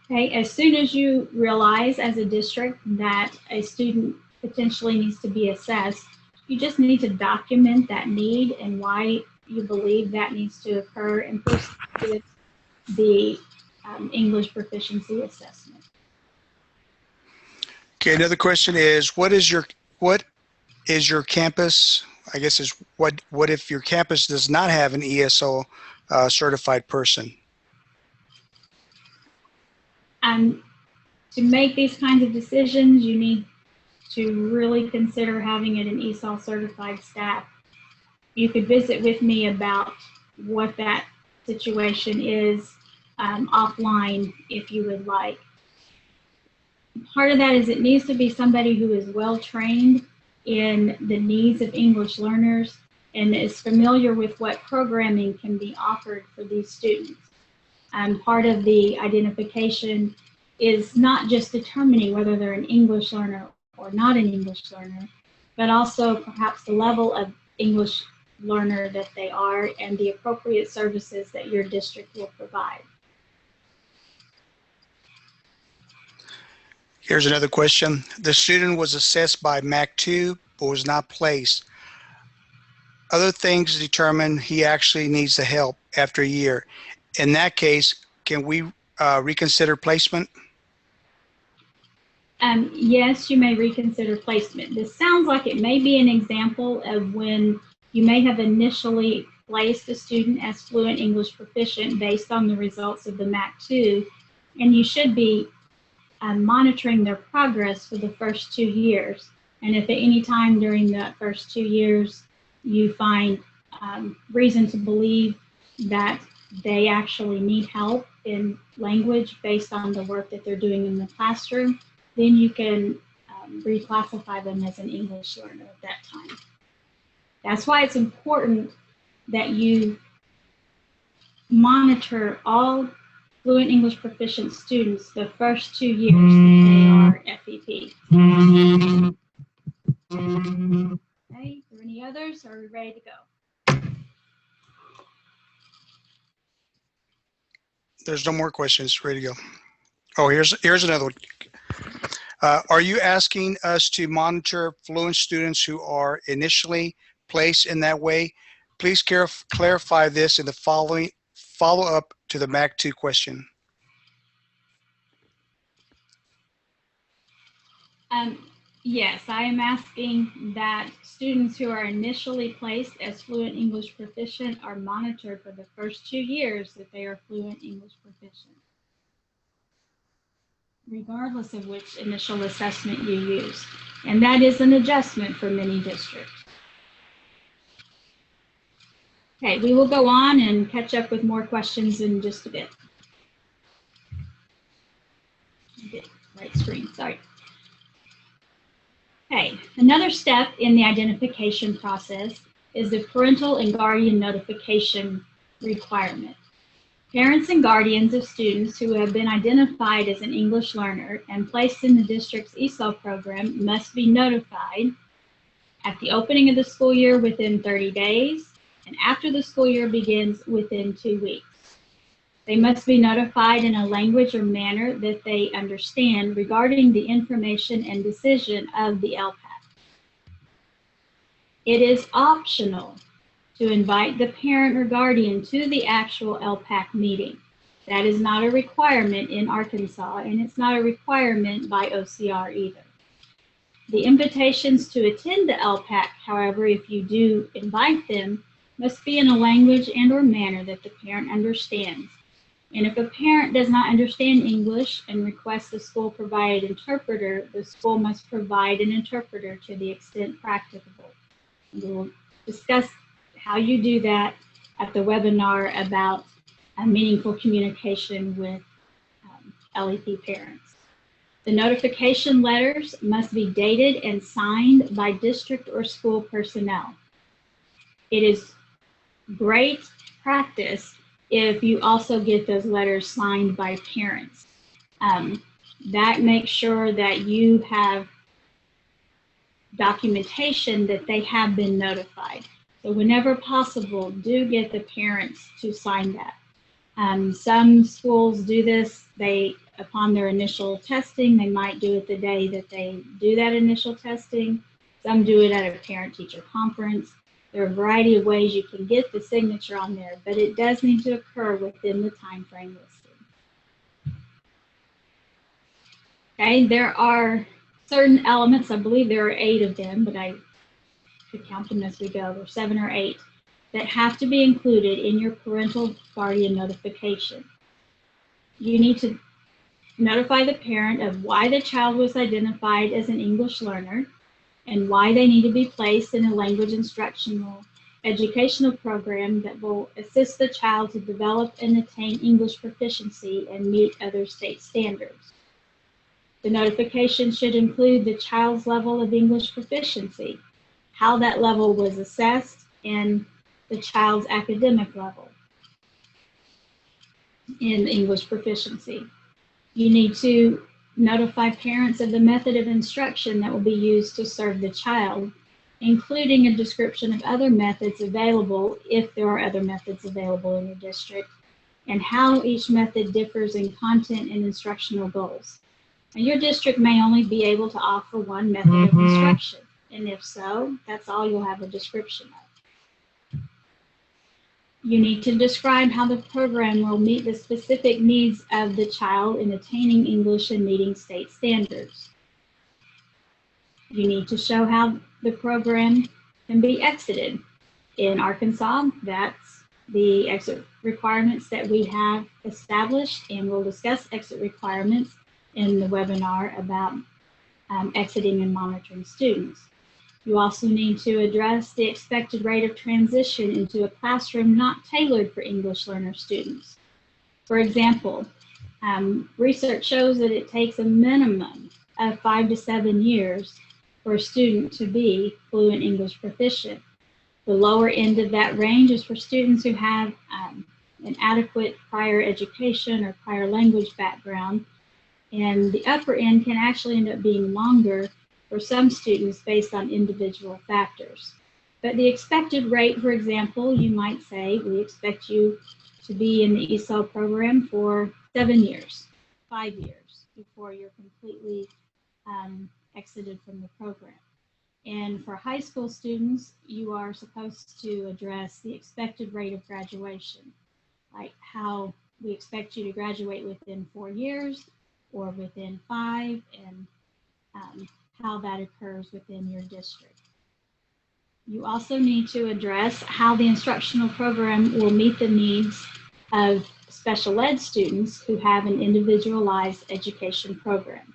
Okay, as soon as you realize as a district that a student potentially needs to be assessed, you just need to document that need and why you believe that needs to occur and proceed with the English proficiency assessment. Okay, another question is, what is your campus, I guess is what if your campus does not have an ESOL certified person? To make these kinds of decisions, you need to really consider having it an ESOL certified staff. You could visit with me about what that situation is offline if you would like. Part of that is it needs to be somebody who is well trained in the needs of English learners and is familiar with what programming can be offered for these students. Part of the identification is not just determining whether they're an English learner or not an English learner, but also perhaps the level of English learner that they are and the appropriate services that your district will provide. Here's another question. The student was assessed by MAC2 but was not placed. Other things determine he actually needs the help after a year. In that case, can we reconsider placement? Yes, you may reconsider placement. This sounds like it may be an example of when you may have initially placed a student as fluent English proficient based on the results of the MAC2, and you should be monitoring their progress for the first 2 years. And if at any time during the first 2 years you find reason to believe that they actually need help in language based on the work that they're doing in the classroom, then you can reclassify them as an English learner at that time. That's why it's important that you monitor all fluent English proficient students the first 2 years that they are FEP. Okay, are there any others? Are we ready to go? There's no more questions. Ready to go. Oh, here's another one. Are you asking us to monitor fluent students who are initially placed in that way? Please clarify this in the following follow-up to the MAC2 question. Yes, I am asking that students who are initially placed as fluent English proficient are monitored for the first 2 years that they are fluent English proficient, regardless of which initial assessment you use. And that is an adjustment for many districts. Okay, we will go on and catch up with more questions in just a bit. Right screen, sorry. Okay, another step in the identification process is the parental and guardian notification requirement. Parents and guardians of students who have been identified as an English learner and placed in the district's ESOL program must be notified at the opening of the school year within 30 days and after the school year begins within 2 weeks. They must be notified in a language or manner that they understand regarding the information and decision of the LPAC. It is optional to invite the parent or guardian to the actual LPAC meeting. That is not a requirement in Arkansas, and it's not a requirement by OCR either. The invitations to attend the LPAC, however, if you do invite them, must be in a language and or manner that the parent understands. And if a parent does not understand English and requests the school provide an interpreter, the school must provide an interpreter to the extent practicable. We'll discuss how you do that at the webinar about meaningful communication with LEP parents. The notification letters must be dated and signed by district or school personnel. It is great practice if you also get those letters signed by parents. That makes sure that you have documentation that they have been notified. So whenever possible, do get the parents to sign that. Some schools do this, upon their initial testing, they might do it the day that they do that initial testing. Some do it at a parent-teacher conference. There are a variety of ways you can get the signature on there, but it does need to occur within the time frame listed. Okay, there are certain elements, I believe there are 8 of them, but I could count them as we go. There's 7 or 8 that have to be included in your parental guardian notification. You need to notify the parent of why the child was identified as an English learner and why they need to be placed in a language instructional educational program that will assist the child to develop and attain English proficiency and meet other state standards. The notification should include the child's level of English proficiency, how that level was assessed, and the child's academic level in English proficiency. You need to notify parents of the method of instruction that will be used to serve the child, including a description of other methods available if there are other methods available in your district, and how each method differs in content and instructional goals. And your district may only be able to offer one method of instruction, and if so, that's all you'll have a description of. You need to describe how the program will meet the specific needs of the child in attaining English and meeting state standards. You need to show how the program can be exited. In Arkansas, that's the exit requirements that we have established, and we'll discuss exit requirements in the webinar about exiting and monitoring students. You also need to address the expected rate of transition into a classroom not tailored for English learner students. For example, research shows that it takes a minimum of 5 to 7 years for a student to be fluent English proficient. The lower end of that range is for students who have an adequate prior education or prior language background, and the upper end can actually end up being longer for some students based on individual factors. But the expected rate, for example, you might say, we expect you to be in the ESOL program for 7 years, 5 years before you're completely exited from the program. And for high school students, you are supposed to address the expected rate of graduation, like how we expect you to graduate within 4 years or within 5, and how that occurs within your district. You also need to address how the instructional program will meet the needs of special ed students who have an individualized education program.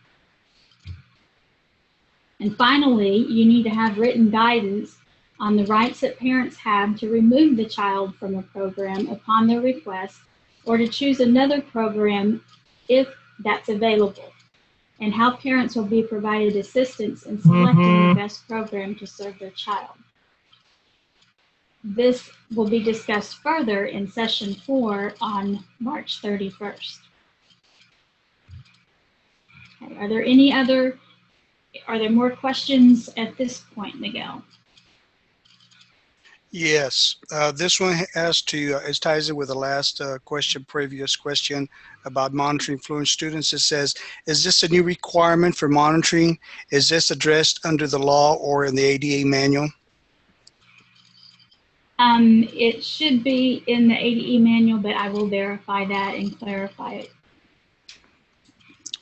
And finally, you need to have written guidance on the rights that parents have to remove the child from a program upon their request, or to choose another program if that's available, and how parents will be provided assistance in selecting the best program to serve their child. This will be discussed further in session 4 on March 31st. Okay, are there more questions at this point, Miguel? Yes, this one it ties in with the last previous question about monitoring fluent students. It says, is this a new requirement for monitoring? Is this addressed under the law or in the ADA manual? It should be in the ADE manual, but I will verify that and clarify it.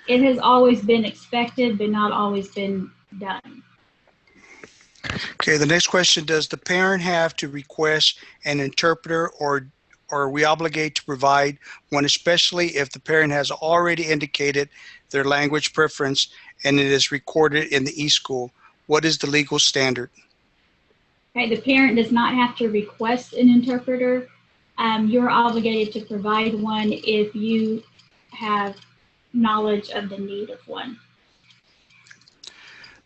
It has always been expected, but not always been done. Okay, the next question, does the parent have to request an interpreter, or are we obligated to provide one, especially if the parent has already indicated their language preference and it is recorded in the eSchool? What is the legal standard? Okay, the parent does not have to request an interpreter. You're obligated to provide one if you have knowledge of the need of one.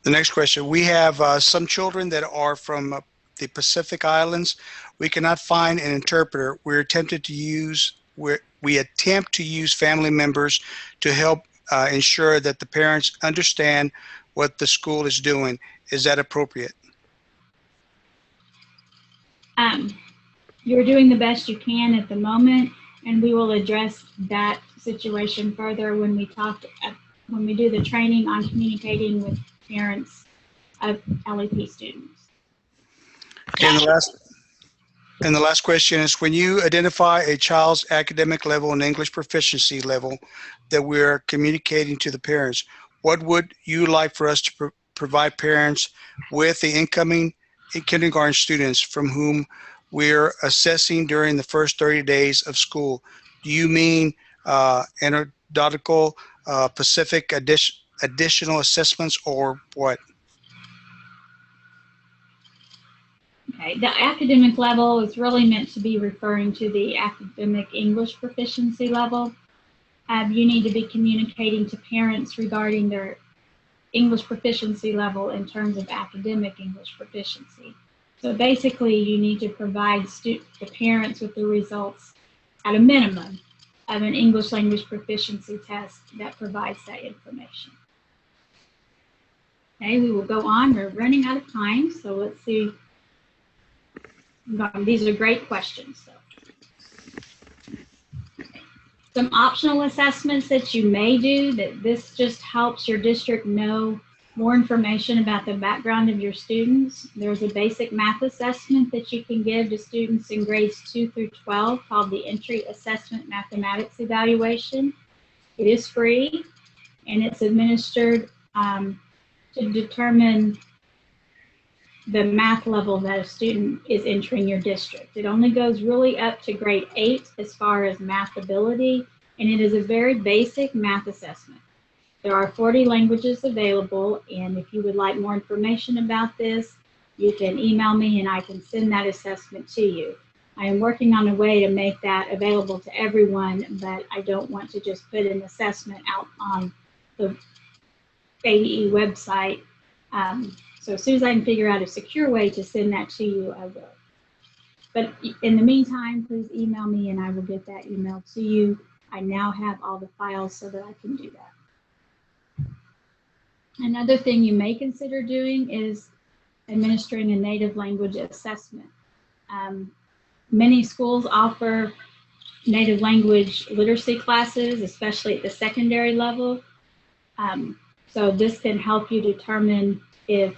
The next question, we have some children that are from the Pacific Islands. We cannot find an interpreter. We attempt to use family members to help ensure that the parents understand what the school is doing. Is that appropriate? You're doing the best you can at the moment, and we will address that situation further when we do the training on communicating with parents of LEP students. Okay, and the last question is, when you identify a child's academic level and English proficiency level that we're communicating to the parents, what would you like for us to provide parents with the incoming kindergarten students from whom we're assessing during the first 30 days of school? Do you mean anecdotal, Pacific additional assessments, or what? Okay, the academic level is really meant to be referring to the academic English proficiency level. You need to be communicating to parents regarding their English proficiency level in terms of academic English proficiency. So basically, you need to provide the parents with the results at a minimum of an English language proficiency test that provides that information. Okay, we will go on. We're running out of time, so let's see. These are great questions. So, some optional assessments that you may do, that this just helps your district know more information about the background of your students. There's a basic math assessment that you can give to students in grades 2 through 12 called the Entry Assessment Mathematics Evaluation. It is free, and it's administered to determine the math level that a student is entering your district. It only goes really up to grade 8 as far as math ability, and it is a very basic math assessment. There are 40 languages available, and if you would like more information about this, you can email me and I can send that assessment to you. I am working on a way to make that available to everyone, but I don't want to just put an assessment out on the ADE website. So as soon as I can figure out a secure way to send that to you, I will. But in the meantime, please email me and I will get that email to you. I now have all the files so that I can do that. Another thing you may consider doing is administering a native language assessment. Many schools offer native language literacy classes, especially at the secondary level. So this can help you determine if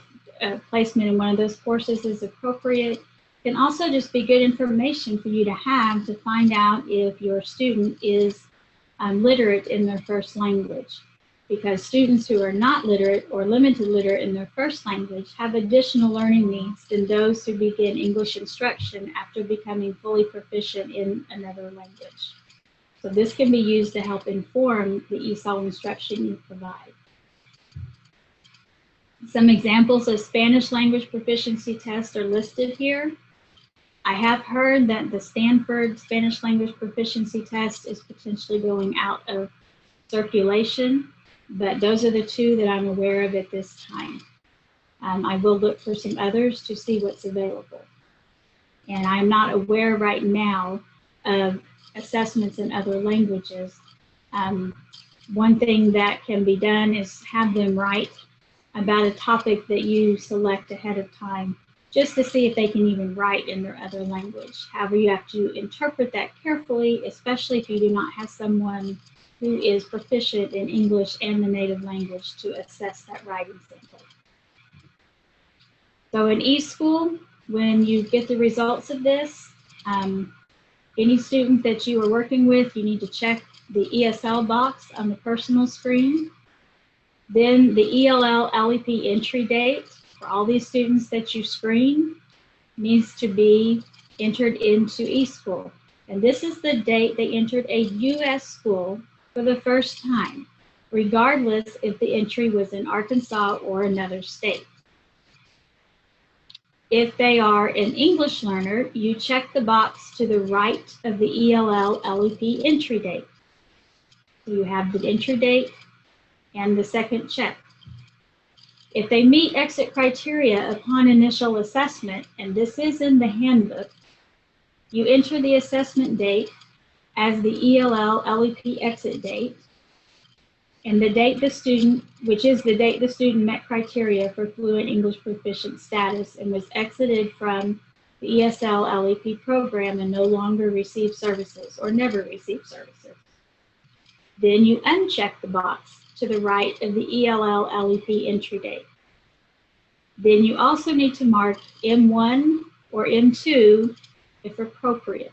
placement in one of those courses is appropriate. It can also just be good information for you to have to find out if your student is literate in their first language, because students who are not literate or limited literate in their first language have additional learning needs than those who begin English instruction after becoming fully proficient in another language. So this can be used to help inform the ESOL instruction you provide. Some examples of Spanish language proficiency tests are listed here. I have heard that the Stanford Spanish language proficiency test is potentially going out of circulation, but those are the two that I'm aware of at this time. I will look for some others to see what's available. And I'm not aware right now of assessments in other languages. One thing that can be done is have them write about a topic that you select ahead of time, just to see if they can even write in their other language. However, you have to interpret that carefully, especially if you do not have someone who is proficient in English and the native language to assess that writing sample. So in eSchool, when you get the results of this, any student that you are working with, you need to check the ESL box on the personal screen. Then the ELL-LEP entry date for all these students that you screen needs to be entered into eSchool. And this is the date they entered a U.S. school for the first time, regardless if the entry was in Arkansas or another state. If they are an English learner, you check the box to the right of the ELL-LEP entry date. So you have the entry date and the second check. If they meet exit criteria upon initial assessment, and this is in the handbook, you enter the assessment date as the ELL-LEP exit date, and the date the student, which is the date the student met criteria for fluent English proficient status and was exited from the ESL-LEP program and no longer received services or never received services. Then you uncheck the box to the right of the ELL-LEP entry date. Then you also need to mark M1 or M2 if appropriate.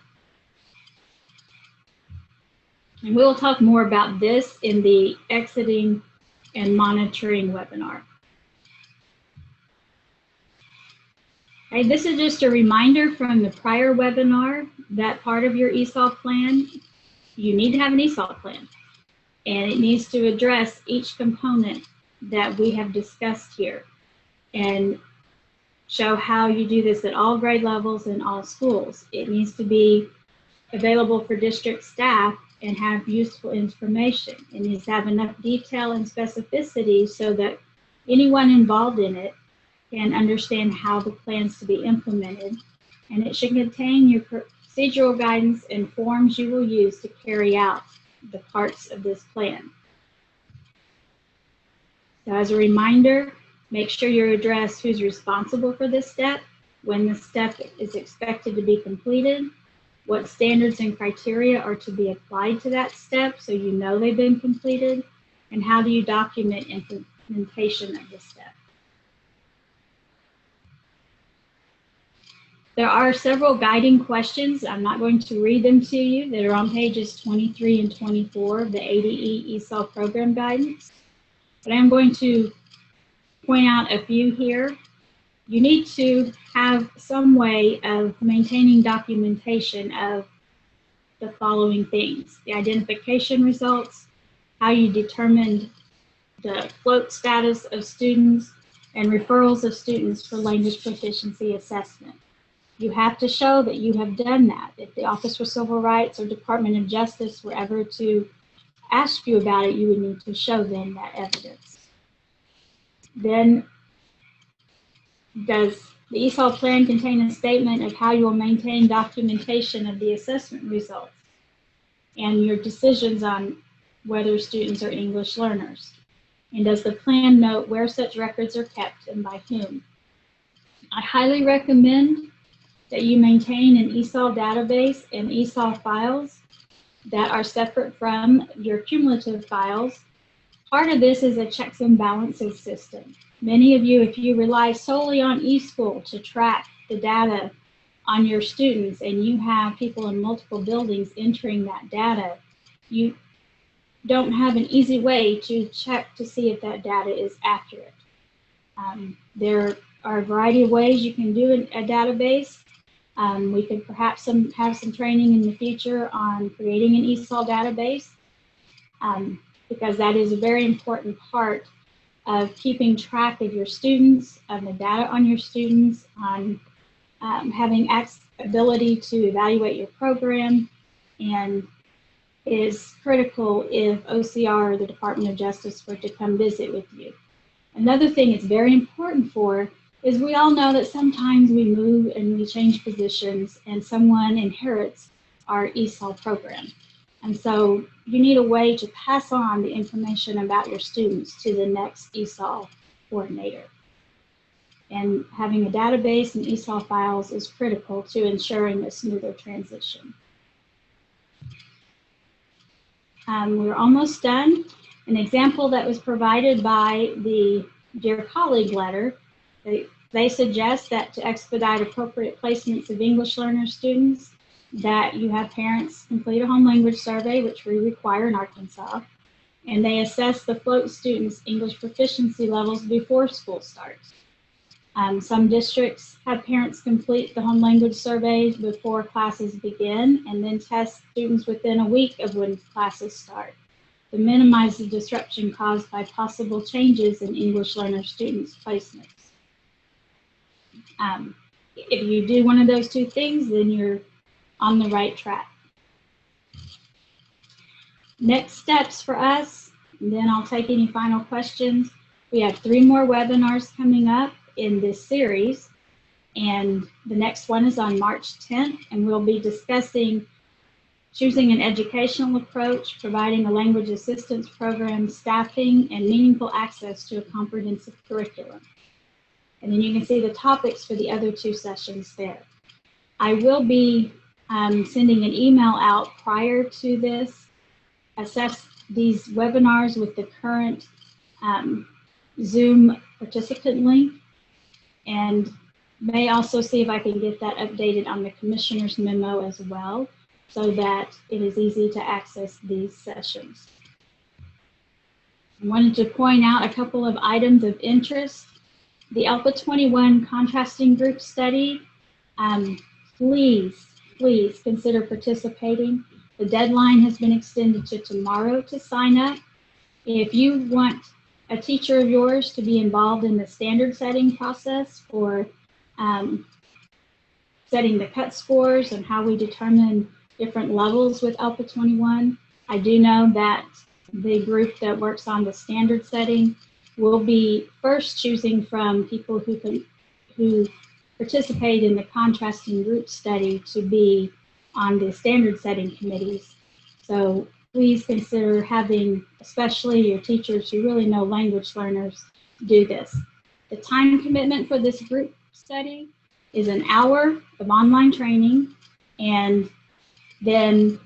And we'll talk more about this in the exiting and monitoring webinar. Okay, this is just a reminder from the prior webinar that part of your ESOL plan, you need to have an ESOL plan, and it needs to address each component that we have discussed here and show how you do this at all grade levels in all schools. It needs to be available for district staff and have useful information. It needs to have enough detail and specificity so that anyone involved in it can understand how the plan's to be implemented. And it should contain your procedural guidance and forms you will use to carry out the parts of this plan. So as a reminder, make sure you address who's responsible for this step, when the step is expected to be completed, what standards and criteria are to be applied to that step so you know they've been completed, and how do you document implementation of the step. There are several guiding questions. I'm not going to read them to you that are on pages 23 and 24 of the ADE ESOL program guidance, but I'm going to point out a few here. You need to have some way of maintaining documentation of the following things: the identification results, how you determined the float status of students, and referrals of students for language proficiency assessment. You have to show that you have done that. If the Office for Civil Rights or Department of Justice were ever to ask you about it, you would need to show them that evidence. Then, does the ESOL plan contain a statement of how you will maintain documentation of the assessment results and your decisions on whether students are English learners? And does the plan note where such records are kept and by whom? I highly recommend that you maintain an ESOL database and ESOL files that are separate from your cumulative files. Part of this is a checks and balances system. Many of you, if you rely solely on eSchool to track the data on your students and you have people in multiple buildings entering that data, you don't have an easy way to check to see if that data is accurate. There are a variety of ways you can do a database. We could perhaps have some training in the future on creating an ESOL database, because that is a very important part of keeping track of your students, of the data on your students, on having ability to evaluate your program, and is critical if OCR or the Department of Justice were to come visit with you. Another thing it's very important for is we all know that sometimes we move and we change positions and someone inherits our ESOL program. And so you need a way to pass on the information about your students to the next ESOL coordinator. And having a database and ESOL files is critical to ensuring a smoother transition. We're almost done. An example that was provided by the Dear Colleague letter, they suggest that to expedite appropriate placements of English learner students, that you have parents complete a home language survey, which we require in Arkansas, and they assess the float students' English proficiency levels before school starts. Some districts have parents complete the home language surveys before classes begin and then test students within a week of when classes start to minimize the disruption caused by possible changes in English learner students' placements. If you do one of those two things, then you're on the right track. Next steps for us, and then I'll take any final questions. We have 3 more webinars coming up in this series, and the next one is on March 10th, and we'll be discussing choosing an educational approach, providing a language assistance program, staffing, and meaningful access to a comprehensive curriculum. And then you can see the topics for the other 2 sessions there. I will be sending an email out prior to this, assess these webinars with the current Zoom participant link, and may also see if I can get that updated on the commissioner's memo as well, so that it is easy to access these sessions. I wanted to point out a couple of items of interest. The Alpha 21 contrasting group study, please consider participating. The deadline has been extended to tomorrow to sign up. If you want a teacher of yours to be involved in the standard setting process for setting the cut scores and how we determine different levels with Alpha 21, I do know that the group that works on the standard setting will be first choosing from people who participate in the contrasting group study to be on the standard setting committees. So please consider having, especially your teachers who really know language learners, do this. The time commitment for this group study is an hour of online training, and then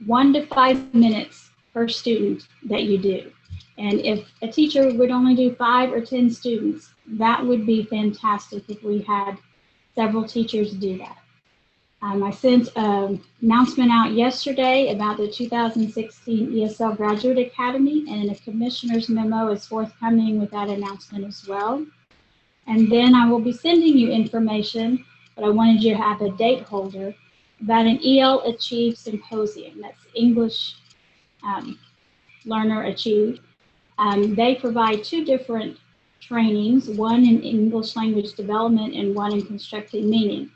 1 to 5 minutes per student that you do. And if a teacher would only do 5 or 10 students, that would be fantastic if we had several teachers do that. I sent an announcement out yesterday about the 2016 ESL Graduate Academy, and a commissioner's memo is forthcoming with that announcement as well. And then I will be sending you information, but I wanted you to have a date holder, about an EL Achieve Symposium. That's English Learner Achieve. They provide 2 different trainings, one in English language development and one in constructing meaning.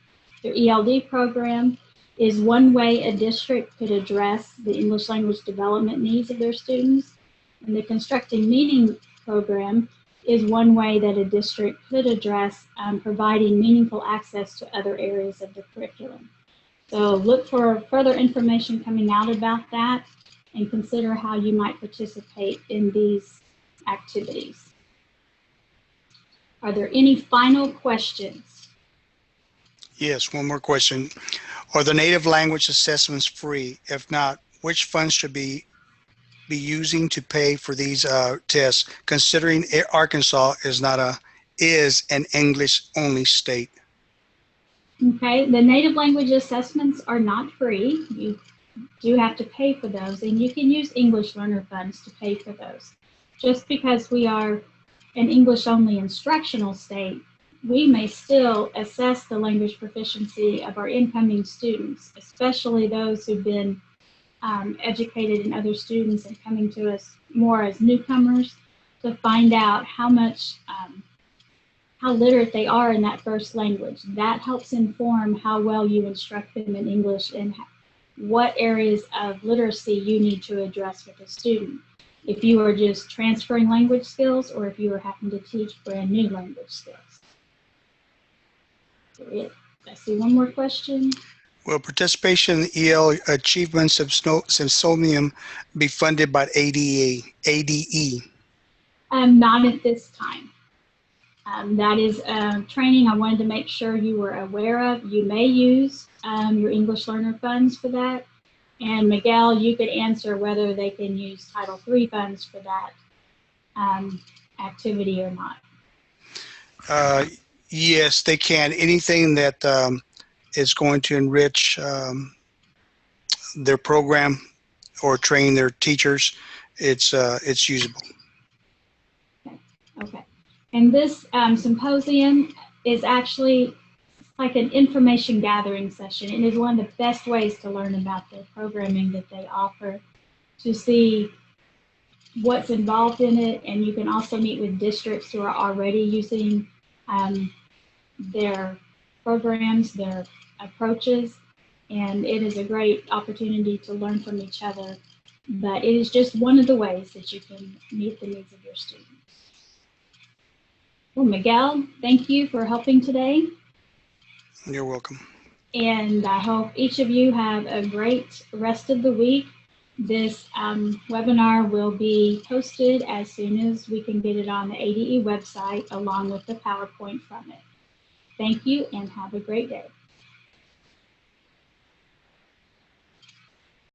Their ELD program is one way a district could address the English language development needs of their students, and the constructing meaning program is one way that a district could address providing meaningful access to other areas of the curriculum. So look for further information coming out about that, and consider how you might participate in these activities. Are there any final questions? Yes, one more question. Are the native language assessments free? If not, which funds should be using to pay for these tests, considering Arkansas is an English-only state? Okay, the native language assessments are not free. You do have to pay for those, and you can use English learner funds to pay for those. Just because we are an English-only instructional state, we may still assess the language proficiency of our incoming students, especially those who've been educated in other students and coming to us more as newcomers, to find out how much, how literate they are in that first language. That helps inform how well you instruct them in English and what areas of literacy you need to address with a student. If you are just transferring language skills, or if you are having to teach brand new language skills. I see one more question. Will participation in the EL Achievement Symposium be funded by ADE? Not at this time. That is training I wanted to make sure you were aware of. You may use your English learner funds for that. And Miguel, you could answer whether they can use Title III funds for that activity or not. Yes, they can. Anything that is going to enrich their program or train their teachers, it's usable. Okay. And this symposium is actually like an information gathering session. It is one of the best ways to learn about the programming that they offer, to see what's involved in it. And you can also meet with districts who are already using their programs, their approaches, and it is a great opportunity to learn from each other. But it is just one of the ways that you can meet the needs of your students. Well, Miguel, thank you for helping today. You're welcome. And I hope each of you have a great rest of the week. This webinar will be posted as soon as we can get it on the ADE website along with the PowerPoint from it. Thank you and have a great day.